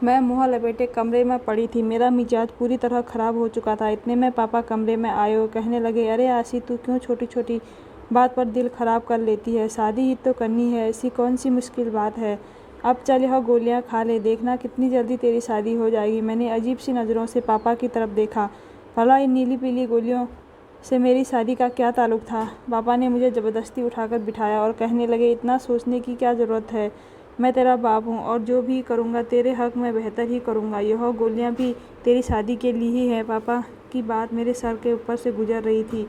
मैं मुँह लपेटे कमरे में पड़ी थी। मेरा मिजाज पूरी तरह ख़राब हो चुका था। इतने में पापा कमरे में आए और कहने लगे, अरे आशी, तू क्यों छोटी छोटी बात पर दिल ख़राब कर लेती है? शादी ही तो करनी है, ऐसी कौन सी मुश्किल बात है? अब चल यह गोलियां खा ले, देखना कितनी जल्दी तेरी शादी हो जाएगी। मैंने अजीब सी नज़रों से पापा की तरफ देखा। भला इन नीली पीली गोलियों से मेरी शादी का क्या ताल्लुक था? पापा ने मुझे ज़बरदस्ती उठाकर बिठाया और कहने लगे, इतना सोचने की क्या ज़रूरत है? मैं तेरा बाप हूँ और जो भी करूँगा तेरे हक़ में बेहतर ही करूँगा। यह गोलियाँ भी तेरी शादी के लिए ही है। पापा की बात मेरे सर के ऊपर से गुजर रही थी,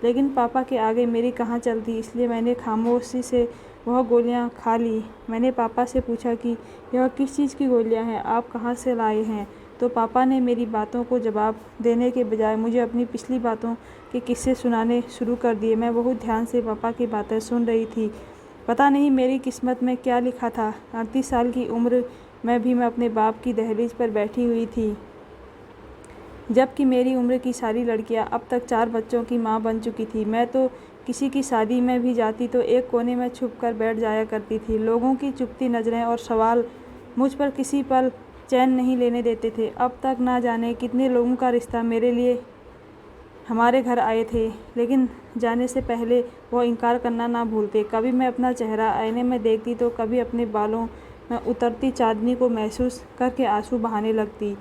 लेकिन पापा के आगे मेरी कहाँ चलती, इसलिए मैंने खामोशी से वह गोलियाँ खा ली। मैंने पापा से पूछा कि यह किस चीज़ की गोलियाँ हैं, आप कहाँ से लाए हैं? तो पापा ने मेरी बातों को जवाब देने के बजाय मुझे अपनी पिछली बातों के किस्से सुनाने शुरू कर दिए। मैं बहुत ध्यान से पापा की बातें सुन रही थी। पता नहीं मेरी किस्मत में क्या लिखा था। 38 साल की उम्र में भी मैं अपने बाप की दहलीज पर बैठी हुई थी, जबकि मेरी उम्र की सारी लड़कियां अब तक 4 बच्चों की मां बन चुकी थी। मैं तो किसी की शादी में भी जाती तो एक कोने में छुपकर बैठ जाया करती थी। लोगों की चुभती नज़रें और सवाल मुझ पर किसी पल चैन नहीं लेने देते थे। अब तक ना जाने कितने लोगों का रिश्ता मेरे लिए हमारे घर आए थे, लेकिन जाने से पहले वह इनकार करना ना भूलते। कभी मैं अपना चेहरा आईने में देखती तो कभी अपने बालों में उतरती चांदनी को महसूस करके आंसू बहाने लगती।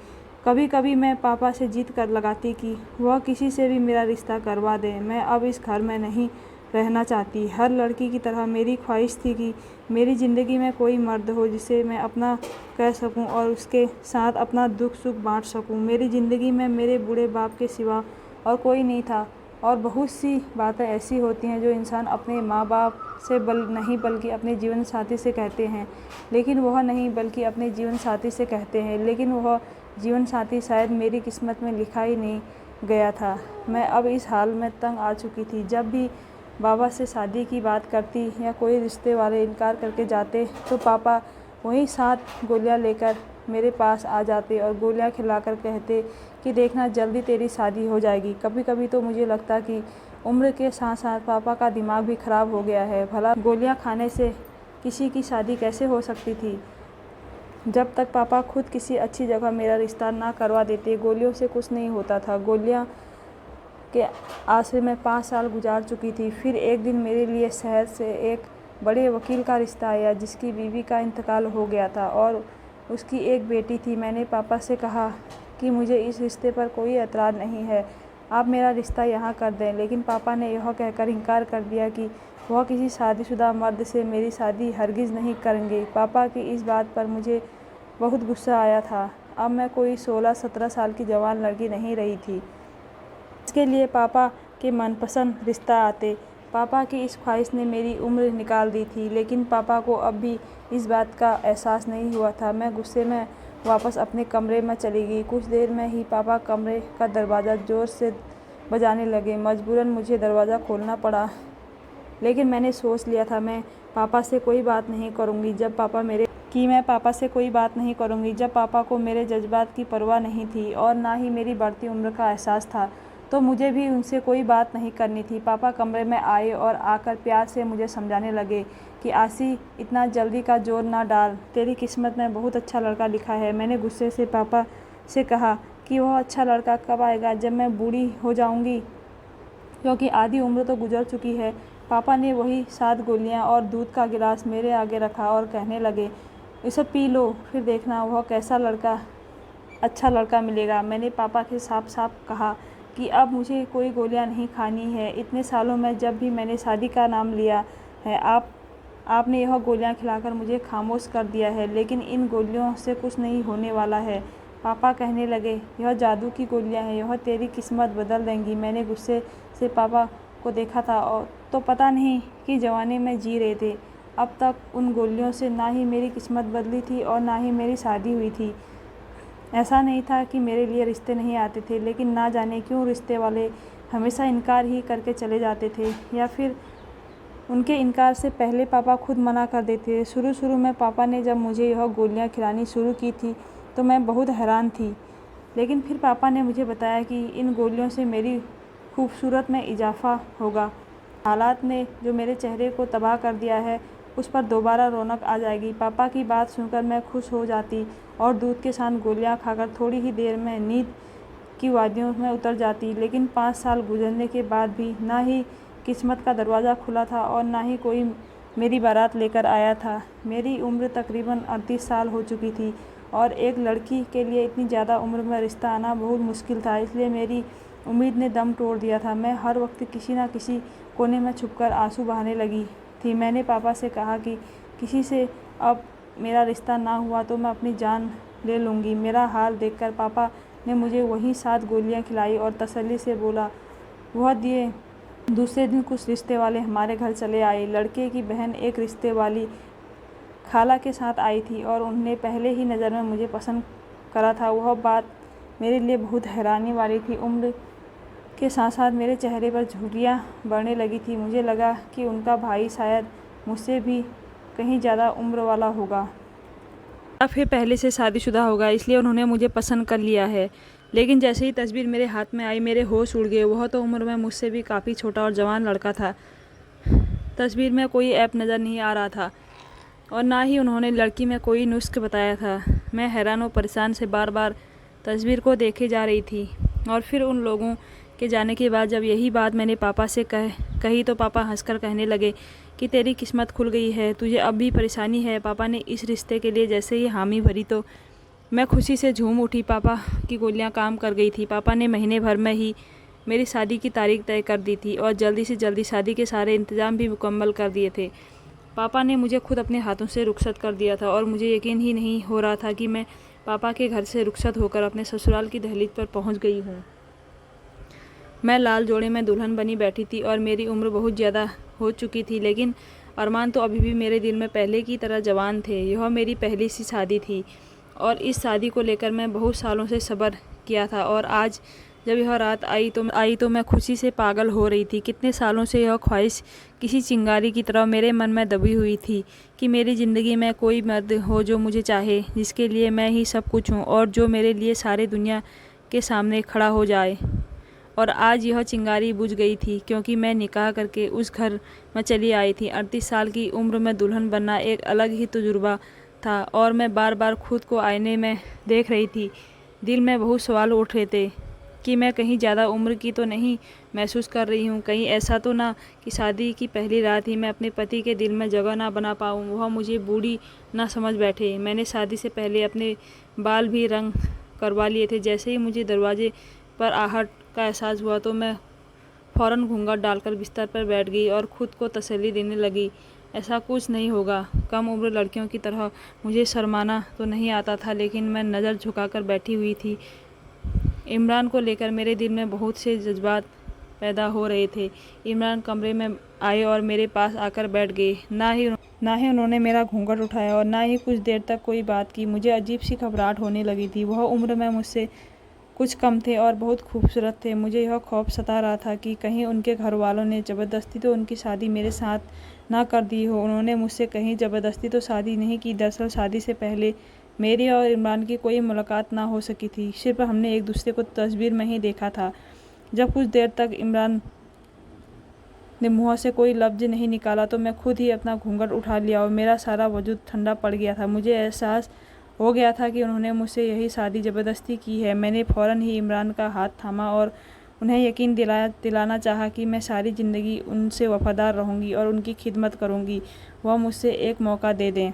कभी कभी मैं पापा से जिद कर लगाती कि वह किसी से भी मेरा रिश्ता करवा दें। मैं अब इस घर में नहीं रहना चाहती। हर लड़की की तरह मेरी ख्वाहिश थी कि मेरी ज़िंदगी में कोई मर्द हो जिसे मैं अपना कह सकूं और उसके साथ अपना दुख सुख बांट सकूं। मेरी ज़िंदगी में मेरे बूढ़े बाप के सिवा और कोई नहीं था। और बहुत सी बातें ऐसी होती हैं जो इंसान अपने माँ बाप से नहीं बल्कि अपने जीवन साथी से कहते हैं, लेकिन वह नहीं बल्कि अपने जीवन साथी से कहते हैं, लेकिन वह जीवन साथी शायद मेरी किस्मत में लिखा ही नहीं गया था। मैं अब इस हाल में तंग आ चुकी थी। जब भी बाबा से शादी की बात करती या कोई रिश्ते वाले इनकार करके जाते तो पापा वहीं 7 गोलियां लेकर मेरे पास आ जाते और गोलियां खिलाकर कहते कि देखना जल्दी तेरी शादी हो जाएगी। कभी कभी तो मुझे लगता कि उम्र के साथ साथ पापा का दिमाग भी ख़राब हो गया है। भला गोलियां खाने से किसी की शादी कैसे हो सकती थी? जब तक पापा खुद किसी अच्छी जगह मेरा रिश्ता ना करवा देते, गोलियों से कुछ नहीं होता था। गोलियां के आश्रय में 5 साल गुजार चुकी थी। फिर एक दिन मेरे लिए शहर से एक बड़े वकील का रिश्ता आया जिसकी बीवी का इंतकाल हो गया था और उसकी एक बेटी थी। मैंने पापा से कहा कि मुझे इस रिश्ते पर कोई एतराज़ नहीं है, आप मेरा रिश्ता यहाँ कर दें, लेकिन पापा ने यह कहकर इनकार कर दिया कि वह किसी शादीशुदा मर्द से मेरी शादी हरगिज़ नहीं करेंगे। पापा की इस बात पर मुझे बहुत गुस्सा आया था। अब मैं कोई 16-17 साल की जवान लड़की नहीं रही थी इसके लिए पापा के मनपसंद रिश्ता आते। पापा की इस ख्वाहिश ने मेरी उम्र निकाल दी थी, लेकिन पापा को अब भी इस बात का एहसास नहीं हुआ था। मैं गुस्से में वापस अपने कमरे में चली गई। कुछ देर में ही पापा कमरे का दरवाज़ा ज़ोर से बजाने लगे। मजबूरन मुझे दरवाज़ा खोलना पड़ा, लेकिन मैंने सोच लिया था मैं पापा से कोई बात नहीं करूँगी जब पापा को मेरे जज्बात की परवाह नहीं थी और ना ही मेरी बढ़ती उम्र का एहसास था, तो मुझे भी उनसे कोई बात नहीं करनी थी। पापा कमरे में आए और आकर प्यार से मुझे समझाने लगे कि आशी, इतना जल्दी का जोर ना डाल, तेरी किस्मत में बहुत अच्छा लड़का लिखा है। मैंने गुस्से से पापा से कहा कि वह अच्छा लड़का कब आएगा, जब मैं बूढ़ी हो जाऊंगी, क्योंकि आधी उम्र तो गुजर चुकी है। पापा ने वही 7 गोलियां और दूध का गिलास मेरे आगे रखा और कहने लगे, इसे पी लो, फिर देखना वह कैसा अच्छा लड़का मिलेगा। मैंने पापा से साफ साफ कहा कि अब मुझे कोई गोलियां नहीं खानी है। इतने सालों में जब भी मैंने शादी का नाम लिया है, आपने यह गोलियां खिलाकर मुझे खामोश कर दिया है, लेकिन इन गोलियों से कुछ नहीं होने वाला है। पापा कहने लगे, यह जादू की गोलियां हैं, यह तेरी किस्मत बदल देंगी। मैंने गुस्से से पापा को देखा था और तो पता नहीं कि जवानी में जी रहे थे। अब तक उन गोलियों से ना ही मेरी किस्मत बदली थी और ना ही मेरी शादी हुई थी। ऐसा नहीं था कि मेरे लिए रिश्ते नहीं आते थे, लेकिन ना जाने क्यों रिश्ते वाले हमेशा इनकार ही करके चले जाते थे, या फिर उनके इनकार से पहले पापा खुद मना कर देते थे। शुरू में पापा ने जब मुझे यह गोलियां खिलानी शुरू की थी तो मैं बहुत हैरान थी, लेकिन फिर पापा ने मुझे बताया कि इन गोलियों से मेरी खूबसूरत में इजाफा होगा। हालात ने जो मेरे चेहरे को तबाह कर दिया है उस पर दोबारा रौनक आ जाएगी। पापा की बात सुनकर मैं खुश हो जाती और दूध के साथ गोलियां खाकर थोड़ी ही देर में नींद की वादियों में उतर जाती। लेकिन 5 साल गुजरने के बाद भी ना ही किस्मत का दरवाज़ा खुला था और ना ही कोई मेरी बारात लेकर आया था। मेरी उम्र तकरीबन 38 साल हो चुकी थी और एक लड़की के लिए इतनी ज़्यादा उम्र में रिश्ता आना बहुत मुश्किल था, इसलिए मेरी उम्मीद ने दम तोड़ दिया था। मैं हर वक्त किसी न किसी कोने में छुपकर आंसू बहाने लगी थी। मैंने पापा से कहा कि किसी से अब मेरा रिश्ता ना हुआ तो मैं अपनी जान ले लूँगी। मेरा हाल देखकर पापा ने मुझे वही 7 गोलियां खिलाई और तसल्ली से बोला वह दिए। दूसरे दिन कुछ रिश्ते वाले हमारे घर चले आए। लड़के की बहन एक रिश्ते वाली खाला के साथ आई थी और उन्होंने पहले ही नज़र में मुझे पसंद करा था। वह बात मेरे लिए बहुत हैरानी वाली थी। उम्र के साथ साथ मेरे चेहरे पर झुर्रियाँ बढ़ने लगी थी। मुझे लगा कि उनका भाई शायद मुझसे भी कहीं ज़्यादा उम्र वाला होगा या फिर पहले से शादीशुदा होगा, इसलिए उन्होंने मुझे पसंद कर लिया है। लेकिन जैसे ही तस्वीर मेरे हाथ में आई मेरे होश उड़ गए। वह तो उम्र में मुझसे भी काफ़ी छोटा और जवान लड़का था। तस्वीर में कोई ऐप नज़र नहीं आ रहा था और ना ही उन्होंने लड़की में कोई नुस्ख बताया था। मैं हैरान और परेशान से बार बार तस्वीर को देखे जा रही थी और फिर उन लोगों के जाने के बाद जब यही बात मैंने पापा से कही तो पापा हंसकर कहने लगे कि तेरी किस्मत खुल गई है, तुझे अब भी परेशानी है। पापा ने इस रिश्ते के लिए जैसे ही हामी भरी तो मैं खुशी से झूम उठी। पापा की गोलियां काम कर गई थी। पापा ने महीने भर में ही मेरी शादी की तारीख तय कर दी थी और जल्दी से जल्दी शादी के सारे इंतज़ाम भी मुकम्मल कर दिए थे। पापा ने मुझे खुद अपने हाथों से रुखसत कर दिया था और मुझे यकीन ही नहीं हो रहा था कि मैं पापा के घर से रुखसत होकर अपने ससुराल की दहलीज पर पहुंच गई हूं। मैं लाल जोड़े में दुल्हन बनी बैठी थी और मेरी उम्र बहुत ज़्यादा हो चुकी थी, लेकिन अरमान तो अभी भी मेरे दिल में पहले की तरह जवान थे। यह मेरी पहली सी शादी थी और इस शादी को लेकर मैं बहुत सालों से सब्र किया था और आज जब यह रात आई तो मैं खुशी से पागल हो रही थी। कितने सालों से यह ख्वाहिश किसी चिंगारी की तरह मेरे मन में दबी हुई थी कि मेरी ज़िंदगी में कोई मर्द हो जो मुझे चाहे, जिसके लिए मैं ही सब कुछ हूँ और जो मेरे लिए सारे दुनिया के सामने खड़ा हो जाए। और आज यह चिंगारी बुझ गई थी क्योंकि मैं निकाह करके उस घर में चली आई थी। 38 साल की उम्र में दुल्हन बनना एक अलग ही तजुर्बा था और मैं बार बार खुद को आईने में देख रही थी। दिल में बहुत सवाल उठ रहे थे कि मैं कहीं ज़्यादा उम्र की तो नहीं महसूस कर रही हूँ। कहीं ऐसा तो ना कि शादी की पहली रात ही मैं अपने पति के दिल में जगह ना बना पाऊँ, वह मुझे बूढ़ी ना समझ बैठे। मैंने शादी से पहले अपने बाल भी रंग करवा लिए थे। जैसे ही मुझे दरवाजे पर आहट का एहसास हुआ तो मैं फ़ौरन घूंघट डालकर बिस्तर पर बैठ गई और खुद को तसल्ली देने लगी, ऐसा कुछ नहीं होगा। कम उम्र लड़कियों की तरह मुझे शर्माना तो नहीं आता था, लेकिन मैं नज़र झुकाकर बैठी हुई थी। इमरान को लेकर मेरे दिल में बहुत से जज्बात पैदा हो रहे थे। इमरान कमरे में आए और मेरे पास आकर बैठ गए। ना ही उन्होंने मेरा घूंघट उठाया और ना ही कुछ देर तक कोई बात की। मुझे अजीब सी घबराहट होने लगी थी। वह उम्र में मुझसे कुछ कम थे और बहुत खूबसूरत थे। मुझे यह खौफ सता रहा था कि कहीं उनके घर वालों ने ज़बरदस्ती तो उनकी शादी मेरे साथ ना कर दी हो। उन्होंने मुझसे कहीं ज़बरदस्ती तो शादी नहीं की। दरअसल शादी से पहले मेरी और इमरान की कोई मुलाकात ना हो सकी थी। सिर्फ हमने एक दूसरे को तस्वीर में ही देखा था। जब कुछ देर तक इमरान ने मुँह से कोई लफ्ज़ नहीं निकाला तो मैं खुद ही अपना घूंघट उठा लिया और मेरा सारा वजूद ठंडा पड़ गया था। मुझे एहसास हो गया था कि उन्होंने मुझसे यही शादी ज़बरदस्ती की है। मैंने फ़ौरन ही इमरान का हाथ थामा और उन्हें यकीन दिलाना चाहा कि मैं सारी ज़िंदगी उनसे वफ़ादार रहूँगी और उनकी खिदमत करूँगी। वह मुझसे एक मौका दे दें।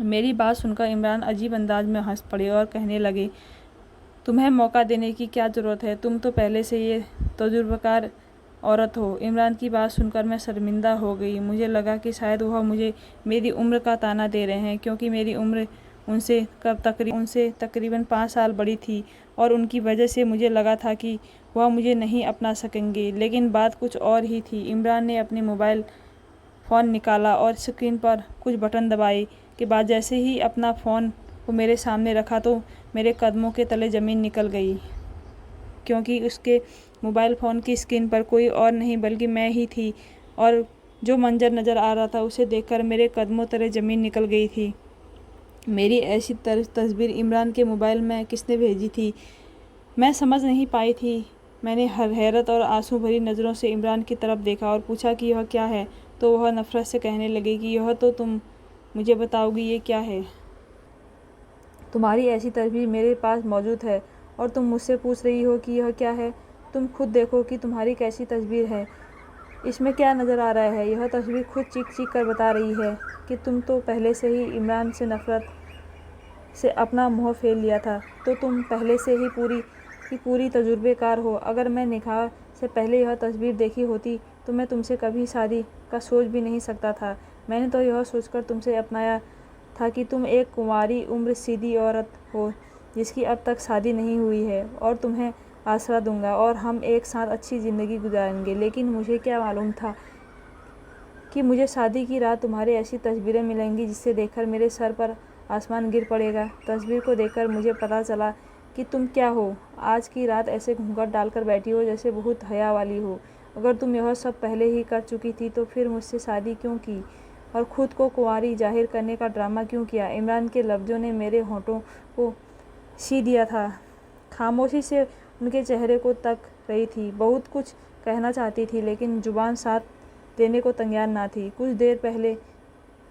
मेरी बात सुनकर इमरान अजीब अंदाज में हंस पड़े और कहने लगे, तुम्हें मौका देने की क्या ज़रूरत है, तुम तो पहले से ये तजुर्बेकार औरत हो। इमरान की बात सुनकर मैं शर्मिंदा हो गई। मुझे लगा कि शायद वह मुझे मेरी उम्र का ताना दे रहे हैं, क्योंकि मेरी उम्र उनसे तकरीबन 5 साल बड़ी थी और उनकी वजह से मुझे लगा था कि वह मुझे नहीं अपना सकेंगे। लेकिन बात कुछ और ही थी। इमरान ने अपने मोबाइल फ़ोन निकाला और स्क्रीन पर कुछ बटन दबाए के बाद जैसे ही अपना फ़ोन को मेरे सामने रखा तो मेरे कदमों के तले ज़मीन निकल गई, क्योंकि उसके मोबाइल फ़ोन की स्क्रीन पर कोई और नहीं बल्कि मैं ही थी और जो मंजर नज़र आ रहा था उसे देखकर मेरे कदमों तले ज़मीन निकल गई थी। मेरी ऐसी तस्वीर इमरान के मोबाइल में किसने भेजी थी, मैं समझ नहीं पाई थी। मैंने हैरत और आंसू भरी नज़रों से इमरान की तरफ देखा और पूछा कि यह क्या है। तो वह नफ़रत से कहने लगे कि यह तो तुम मुझे बताओगी ये क्या है? तुम्हारी ऐसी तस्वीर मेरे पास मौजूद है और तुम मुझसे पूछ रही हो कि यह क्या है? तुम खुद देखो कि तुम्हारी कैसी तस्वीर है। इसमें क्या नज़र आ रहा है? यह तस्वीर खुद चीख कर बता रही है कि तुम तो पहले से ही इमरान से नफ़रत से अपना मुँह फेर लिया था, तो तुम पहले से ही पूरी तजुर्बेकार हो। अगर मैं निकाह से पहले यह तस्वीर देखी होती तो मैं तुमसे कभी शादी का सोच भी नहीं सकता था। मैंने तो यह सोचकर तुमसे अपनाया था कि तुम एक कुंवारी उम्र सीधी औरत हो जिसकी अब तक शादी नहीं हुई है, और तुम्हें आसरा दूंगा और हम एक साथ अच्छी ज़िंदगी गुजारेंगे। लेकिन मुझे क्या मालूम था कि मुझे शादी की रात तुम्हारी ऐसी तस्वीरें मिलेंगी जिसे देखकर मेरे सर पर आसमान गिर पड़ेगा। तस्वीर को देखकर मुझे पता चला कि तुम क्या हो। आज की रात ऐसे घूंघट डालकर बैठी हो जैसे बहुत हया वाली हो। अगर तुम यह सब पहले ही कर चुकी थी तो फिर मुझसे शादी क्यों की और ख़ुद को कुंवारी जाहिर करने का ड्रामा क्यों किया? इमरान के लफ्ज़ों ने मेरे होठों को सी दिया था। खामोशी से उनके चेहरे को तक रही थी। बहुत कुछ कहना चाहती थी लेकिन ज़ुबान साथ देने को तैयार ना थी। कुछ देर पहले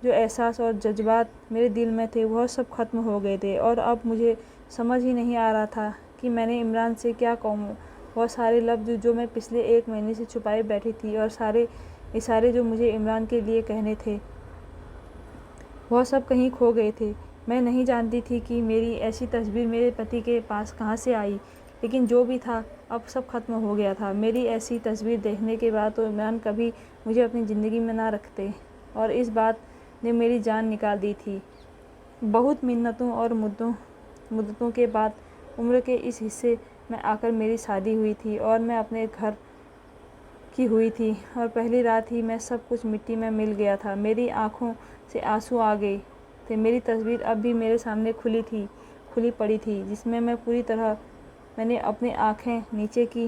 जो एहसास और जज्बात मेरे दिल में थे वह सब खत्म हो गए थे और अब मुझे समझ ही नहीं आ रहा था कि मैंने इमरान से क्या कहूँ। वह सारे लफ्ज़ जो मैं पिछले 1 महीने से छुपाए बैठी थी और सारे इशारे जो मुझे इमरान के लिए कहने थे, वह सब कहीं खो गए थे। मैं नहीं जानती थी कि मेरी ऐसी तस्वीर मेरे पति के पास कहाँ से आई, लेकिन जो भी था अब सब खत्म हो गया था। मेरी ऐसी तस्वीर देखने के बाद तो इमरान कभी मुझे अपनी ज़िंदगी में ना रखते, और इस बात ने मेरी जान निकाल दी थी। बहुत मिन्नतों और मुद्दतों के बाद उम्र के इस हिस्से में आकर मेरी शादी हुई थी और मैं अपने घर की हुई थी, और पहली रात ही मैं सब कुछ मिट्टी में मिल गया था। मेरी आंखों से आंसू आ गए थे। मेरी तस्वीर अब भी मेरे सामने खुली पड़ी थी, जिसमें मैंने अपनी आंखें नीचे की,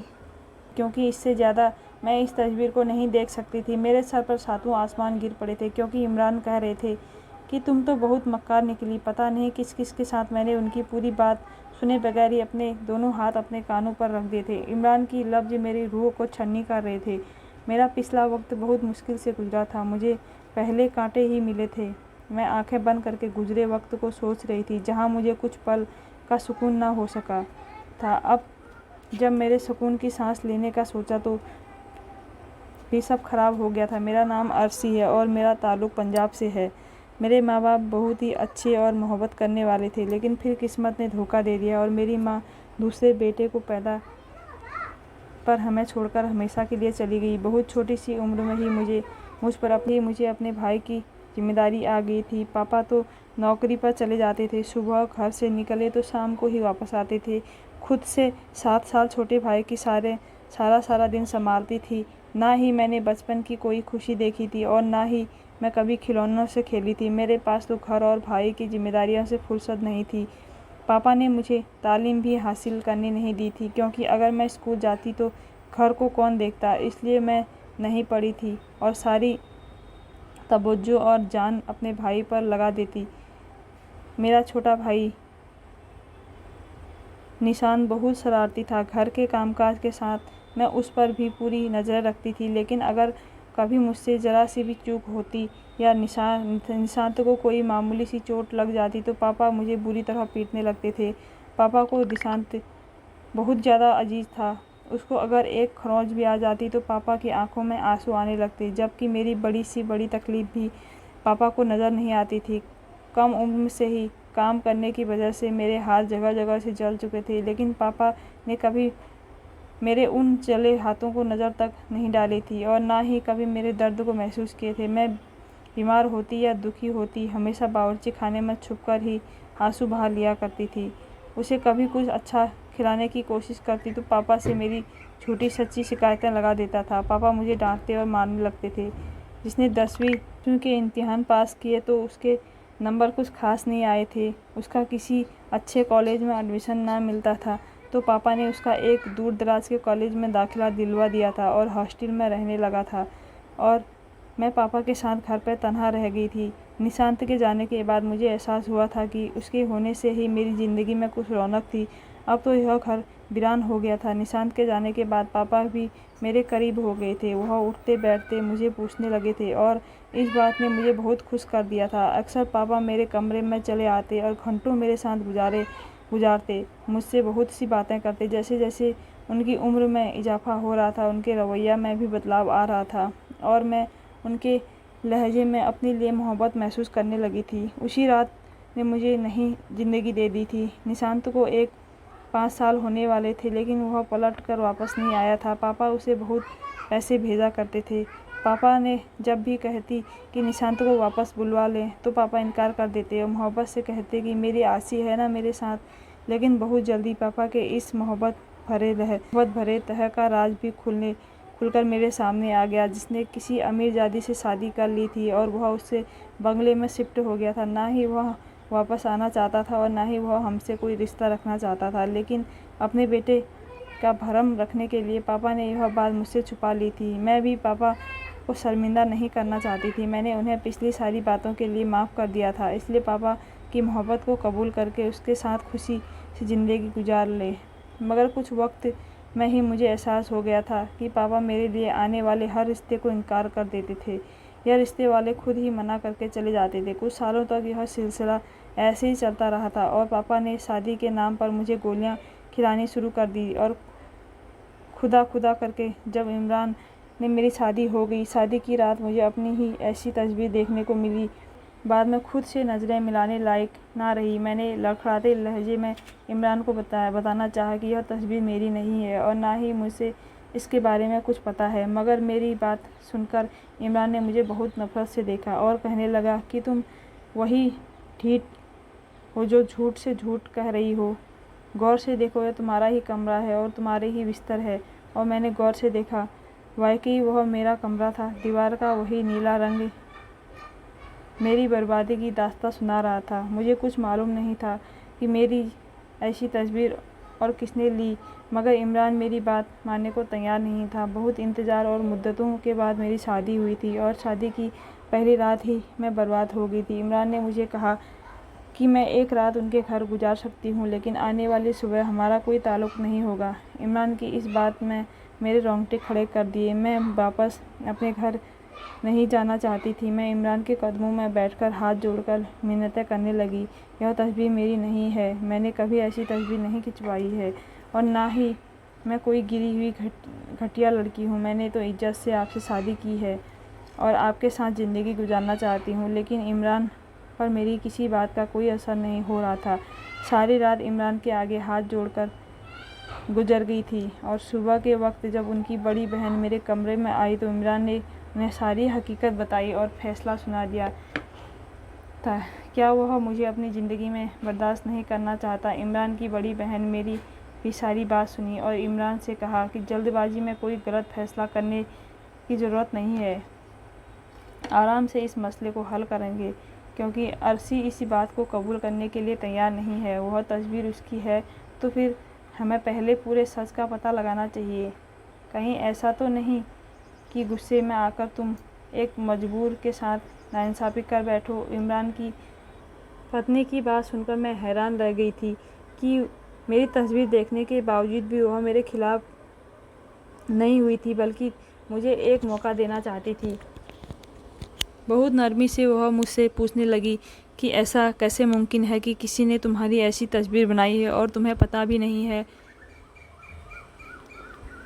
क्योंकि इससे ज़्यादा मैं इस तस्वीर को नहीं देख सकती थी। मेरे सर पर सातों आसमान गिर पड़े थे, क्योंकि इमरान कह रहे थे कि तुम तो बहुत मक्कार निकली। पता नहीं किस किस के साथ मैंने उनकी पूरी बात सुने बगैर ही अपने दोनों हाथ अपने कानों पर रख दिए थे। इमरान की लफ्ज़ मेरी रूह को छन्नी कर रहे थे। मेरा पिछला वक्त बहुत मुश्किल से गुजरा था। मुझे पहले कांटे ही मिले थे। मैं आंखें बंद करके गुजरे वक्त को सोच रही थी, जहाँ मुझे कुछ पल का सुकून ना हो सका था। अब जब मेरे सुकून की सांस लेने का सोचा तो भी सब खराब हो गया था। मेरा नाम अरसी है और मेरा ताल्लुक़ पंजाब से है। मेरे माँ बाप बहुत ही अच्छे और मोहब्बत करने वाले थे, लेकिन फिर किस्मत ने धोखा दे दिया और मेरी माँ दूसरे बेटे को पैदा पर हमें छोड़कर हमेशा के लिए चली गई। बहुत छोटी सी उम्र में ही मुझे अपने भाई की जिम्मेदारी आ गई थी। पापा तो नौकरी पर चले जाते थे, सुबह घर से निकले तो शाम को ही वापस आते थे। खुद से 7 साल छोटे भाई की सारा दिन संभालती थी। ना ही मैंने बचपन की कोई खुशी देखी थी और ना ही मैं कभी खिलौनों से खेली थी। मेरे पास तो घर और भाई की जिम्मेदारियों से फुर्सत नहीं थी। पापा ने मुझे तालीम भी हासिल करने नहीं दी थी, क्योंकि अगर मैं स्कूल जाती तो घर को कौन देखता, इसलिए मैं नहीं पढ़ी थी और सारी तवज्जो और जान अपने भाई पर लगा देती। मेरा छोटा भाई निशान बहुत शरारती था। घर के कामकाज के साथ मैं उस पर भी पूरी नज़र रखती थी, लेकिन अगर कभी मुझसे ज़रा सी भी चूक होती या निशांत को कोई मामूली सी चोट लग जाती तो पापा मुझे बुरी तरह पीटने लगते थे। पापा को निशांत बहुत ज़्यादा अजीज था। उसको अगर एक खरोंच भी आ जाती तो पापा की आंखों में आंसू आने लगते, जबकि मेरी बड़ी तकलीफ़ भी पापा को नज़र नहीं आती थी। कम उम्र से ही काम करने की वजह से मेरे हाथ जगह जगह से जल चुके थे, लेकिन पापा ने कभी मेरे उन जले हाथों को नज़र तक नहीं डाली थी और ना ही कभी मेरे दर्द को महसूस किए थे। मैं बीमार होती या दुखी होती हमेशा बावर्ची खाने में छुपकर ही आंसू बहा लिया करती थी। उसे कभी कुछ अच्छा खिलाने की कोशिश करती तो पापा से मेरी झूठी सच्ची शिकायतें लगा देता था। पापा मुझे डांटते और मारने लगते थे। जिसने 10वीं के इम्तिहान पास किए तो उसके नंबर कुछ खास नहीं आए थे। उसका किसी अच्छे कॉलेज में एडमिशन ना मिलता था तो पापा ने उसका एक दूर दराज के कॉलेज में दाखिला दिलवा दिया था और हॉस्टल में रहने लगा था, और मैं पापा के साथ घर पर तन्हा रह गई थी। निशांत के जाने के बाद मुझे एहसास हुआ था कि उसके होने से ही मेरी ज़िंदगी में कुछ रौनक थी। अब तो यह घर वीरान हो गया था। निशांत के जाने के बाद पापा भी मेरे करीब हो गए थे। वह उठते बैठते मुझे पूछने लगे थे और इस बात ने मुझे बहुत खुश कर दिया था। अक्सर पापा मेरे कमरे में चले आते और घंटों मेरे साथ गुजारते, मुझसे बहुत सी बातें करते। जैसे जैसे उनकी उम्र में इजाफा हो रहा था, उनके रवैया में भी बदलाव आ रहा था और मैं उनके लहजे में अपने लिए मोहब्बत महसूस करने लगी थी। उसी रात ने मुझे नई ज़िंदगी दे दी थी। निशांत को 5 साल होने वाले थे, लेकिन वह पलट कर वापस नहीं आया था। पापा उसे बहुत पैसे भेजा करते थे। पापा ने जब भी कहती कि निशांत को वापस बुलवा लें, तो पापा इनकार कर देते और मोहब्बत से कहते कि मेरी आसी है ना मेरे साथ। लेकिन बहुत जल्दी पापा के इस मोहब्बत भरे तह का राज भी खुलकर मेरे सामने आ गया। जिसने किसी अमीरजादी से शादी कर ली थी और वह उससे बंगले में शिफ्ट हो गया था। ना ही वह वापस आना चाहता था और ना ही वह हमसे कोई रिश्ता रखना चाहता था। लेकिन अपने बेटे का भरम रखने के लिए पापा ने यह बात मुझसे छुपा ली थी। मैं भी पापा को शर्मिंदा नहीं करना चाहती थी। मैंने उन्हें पिछली सारी बातों के लिए माफ़ कर दिया था, इसलिए पापा की मोहब्बत को कबूल करके उसके साथ खुशी से ज़िंदगी गुजार ले। मगर कुछ वक्त में ही मुझे एहसास हो गया था कि पापा मेरे लिए आने वाले हर रिश्ते को इनकार कर देते थे या रिश्ते वाले खुद ही मना करके चले जाते थे। कुछ सालों तक यह सिलसिला ऐसे ही चलता रहा था और पापा ने शादी के नाम पर मुझे गोलियां खिलानी शुरू कर दी। और खुदा करके जब इमरान ने मेरी शादी हो गई, शादी की रात मुझे अपनी ही ऐसी तस्वीर देखने को मिली। बाद में खुद से नज़रें मिलाने लायक ना रही। मैंने लड़खड़ाते लहजे में इमरान को बताना चाहा कि यह तस्वीर मेरी नहीं है और ना ही मुझे इसके बारे में कुछ पता है। मगर मेरी बात सुनकर इमरान ने मुझे बहुत नफरत से देखा और कहने लगा कि तुम वही ढीठ हो जो झूठ से झूठ कह रही हो। गौर से देखो, यह तुम्हारा ही कमरा है और तुम्हारे ही बिस्तर है। और मैंने गौर से देखा, वाकई वह मेरा कमरा था। दीवार का वही नीला रंग मेरी बर्बादी की दास्तां सुना रहा था। मुझे कुछ मालूम नहीं था कि मेरी ऐसी तस्वीर और किसने ली, मगर इमरान मेरी बात मानने को तैयार नहीं था। बहुत इंतज़ार और मुद्दतों के बाद मेरी शादी हुई थी और शादी की पहली रात ही मैं बर्बाद हो गई थी। इमरान ने मुझे कहा कि मैं एक रात उनके घर गुजार सकती हूँ, लेकिन आने वाली सुबह हमारा कोई ताल्लुक़ नहीं होगा। इमरान की इस बात में मेरे रोंगटे खड़े कर दिए। मैं वापस अपने घर नहीं जाना चाहती थी। मैं इमरान के कदमों में बैठकर हाथ जोड़कर मिन्नतें करने लगी। यह तस्वीर मेरी नहीं है, मैंने कभी ऐसी तस्वीर नहीं खिंचवाई है और ना ही मैं कोई गिरी हुई घटिया लड़की हूँ। मैंने तो इज्जत से आपसे शादी की है और आपके साथ ज़िंदगी गुजारना चाहती हूँ। लेकिन इमरान पर मेरी किसी बात का कोई असर नहीं हो रहा था। सारी रात इमरान के आगे हाथ जोड़कर गुजर गई थी और सुबह के वक्त जब उनकी बड़ी बहन मेरे कमरे में आई तो इमरान ने उन्हें सारी हकीकत बताई और फैसला सुना दिया था। क्या वह मुझे अपनी ज़िंदगी में बर्दाश्त नहीं करना चाहता? इमरान की बड़ी बहन मेरी भी सारी बात सुनी और इमरान से कहा कि जल्दबाजी में कोई गलत फैसला करने की ज़रूरत नहीं है, आराम से इस मसले को हल करेंगे, क्योंकि अर्शी इसी बात को कबूल करने के लिए तैयार नहीं है। वह तस्वीर उसकी है तो फिर हमें पहले पूरे सच का पता लगाना चाहिए। कहीं ऐसा तो नहीं कि गुस्से में आकर तुम एक मजबूर के साथ नाइंसाफ़ी कर बैठो। इमरान की पत्नी की बात सुनकर मैं हैरान रह गई थी कि मेरी तस्वीर देखने के बावजूद भी वह मेरे खिलाफ नहीं हुई थी, बल्कि मुझे एक मौका देना चाहती थी। बहुत नरमी से वह मुझसे पूछने लगी कि ऐसा कैसे मुमकिन है कि किसी ने तुम्हारी ऐसी तस्वीर बनाई है और तुम्हें पता भी नहीं है?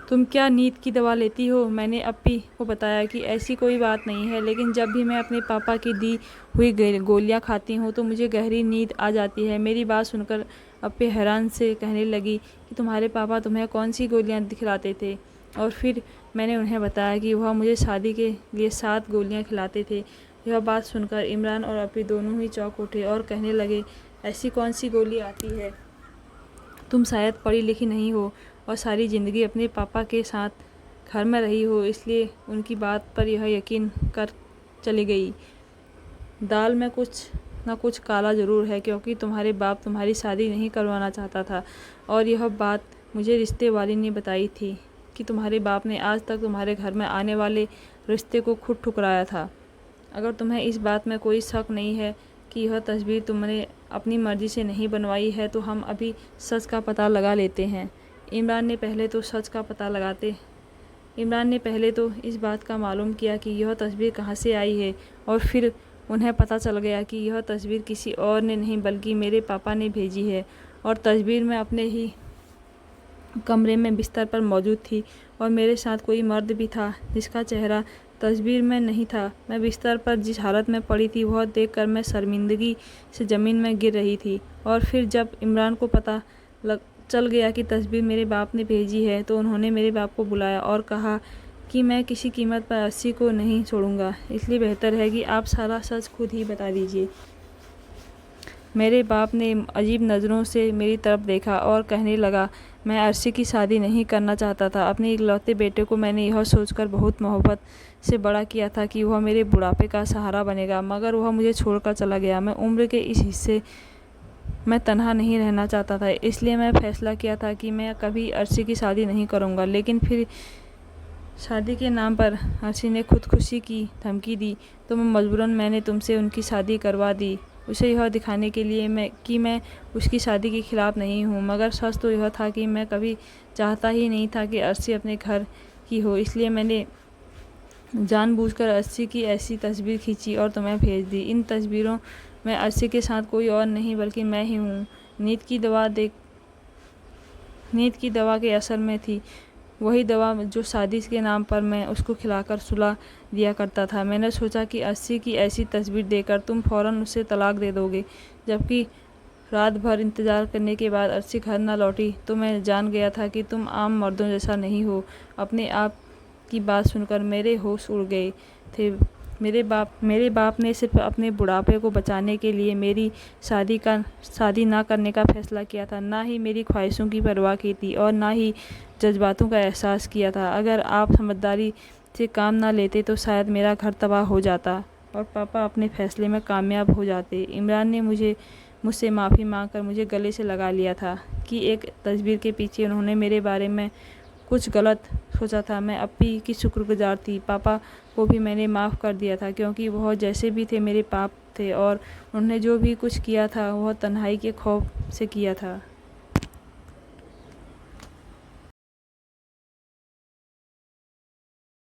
तुम क्या नींद की दवा लेती हो? मैंने अप्पी को बताया कि ऐसी कोई बात नहीं है, लेकिन जब भी मैं अपने पापा की दी हुई गोलियां खाती हूँ तो मुझे गहरी नींद आ जाती है। मेरी बात सुनकर अप्पी हैरान से कहने लगी कि तुम्हारे पापा तुम्हें कौन सी गोलियां खिलाते थे? और फिर मैंने उन्हें बताया कि वह मुझे शादी के लिए 7 गोलियां खिलाते थे। यह बात सुनकर इमरान और अप्पी दोनों ही चौंक उठे और कहने लगे, ऐसी कौन सी गोली आती है? तुम शायद पढ़ी लिखी नहीं हो और सारी ज़िंदगी अपने पापा के साथ घर में रही हो, इसलिए उनकी बात पर यह यकीन कर चली गई। दाल में कुछ ना कुछ काला ज़रूर है, क्योंकि तुम्हारे बाप तुम्हारी शादी नहीं करवाना चाहता था। और यह बात मुझे रिश्ते वाली ने बताई थी कि तुम्हारे बाप ने आज तक तुम्हारे घर में आने वाले रिश्ते को खुद ठुकराया था। अगर तुम्हें इस बात में कोई शक नहीं है कि यह तस्वीर तुमने अपनी मर्ज़ी से नहीं बनवाई है, तो हम अभी सच का पता लगा लेते हैं। इमरान ने पहले तो इस बात का मालूम किया कि यह तस्वीर कहाँ से आई है, और फिर उन्हें पता चल गया कि यह तस्वीर किसी और ने नहीं बल्कि मेरे पापा ने भेजी है। और तस्वीर में अपने ही कमरे में बिस्तर पर मौजूद थी, और मेरे साथ कोई मर्द भी था जिसका चेहरा तस्वीर में नहीं था। मैं बिस्तर पर जिस हालत में पड़ी थी वह देखकर मैं शर्मिंदगी से ज़मीन में गिर रही थी। और फिर जब इमरान को पता चल गया कि तस्वीर मेरे बाप ने भेजी है, तो उन्होंने मेरे बाप को बुलाया और कहा कि मैं किसी कीमत पर अर्शी को नहीं छोड़ूंगा, इसलिए बेहतर है कि आप सारा सच खुद ही बता दीजिए। मेरे बाप ने अजीब नज़रों से मेरी तरफ देखा और कहने लगा, मैं अर्शी की शादी नहीं करना चाहता था। अपने इकलौते बेटे को मैंने यह सोचकर बहुत मोहब्बत से बड़ा किया था कि वह मेरे बुढ़ापे का सहारा बनेगा, मगर वह मुझे छोड़कर चला गया। मैं उम्र के इस हिस्से में तन्हा नहीं रहना चाहता था, इसलिए मैं फैसला किया था कि मैं कभी अर्शी की शादी नहीं करूँगा। लेकिन फिर शादी के नाम पर अर्शी ने खुदकुशी की धमकी दी, तो मजबूरन मैंने तुमसे उनकी शादी करवा दी, उसे यह दिखाने के लिए मैं उसकी शादी के ख़िलाफ़ नहीं हूँ। मगर सच तो यह था कि मैं कभी चाहता ही नहीं था कि अर्शी अपने घर की हो, इसलिए मैंने जानबूझकर अर्शी की ऐसी तस्वीर खींची और तुम्हें भेज दी। इन तस्वीरों में अर्शी के साथ कोई और नहीं बल्कि मैं ही हूँ। नींद की दवा के असर में थी, वही दवा जो शादी के नाम पर मैं उसको खिलाकर सुला दिया करता था। मैंने सोचा कि अर्शी की ऐसी तस्वीर देखकर तुम फ़ौरन उसे तलाक दे दोगे। जबकि रात भर इंतज़ार करने के बाद अर्शी घर न लौटी, तो मैं जान गया था कि तुम आम मर्दों जैसा नहीं हो। अपने आप की बात सुनकर मेरे होश उड़ गए थे। मेरे बाप ने सिर्फ अपने बुढ़ापे को बचाने के लिए मेरी शादी ना करने का फैसला किया था, ना ही मेरी ख्वाहिशों की परवाह की थी और ना ही जज्बातों का एहसास किया था। अगर आप समझदारी से काम ना लेते तो शायद मेरा घर तबाह हो जाता और पापा अपने फैसले में कामयाब हो जाते। इमरान ने मुझसे माफ़ी मांगकर मुझे गले से लगा लिया था कि एक तस्वीर के पीछे उन्होंने मेरे बारे में कुछ गलत सोचा था। मैं अप्पी की शुक्रगुजार थी। पापा को भी मैंने माफ़ कर दिया था, क्योंकि वह जैसे भी थे मेरे बाप थे और उन्होंने जो भी कुछ किया था वह तन्हाई के खौफ से किया था।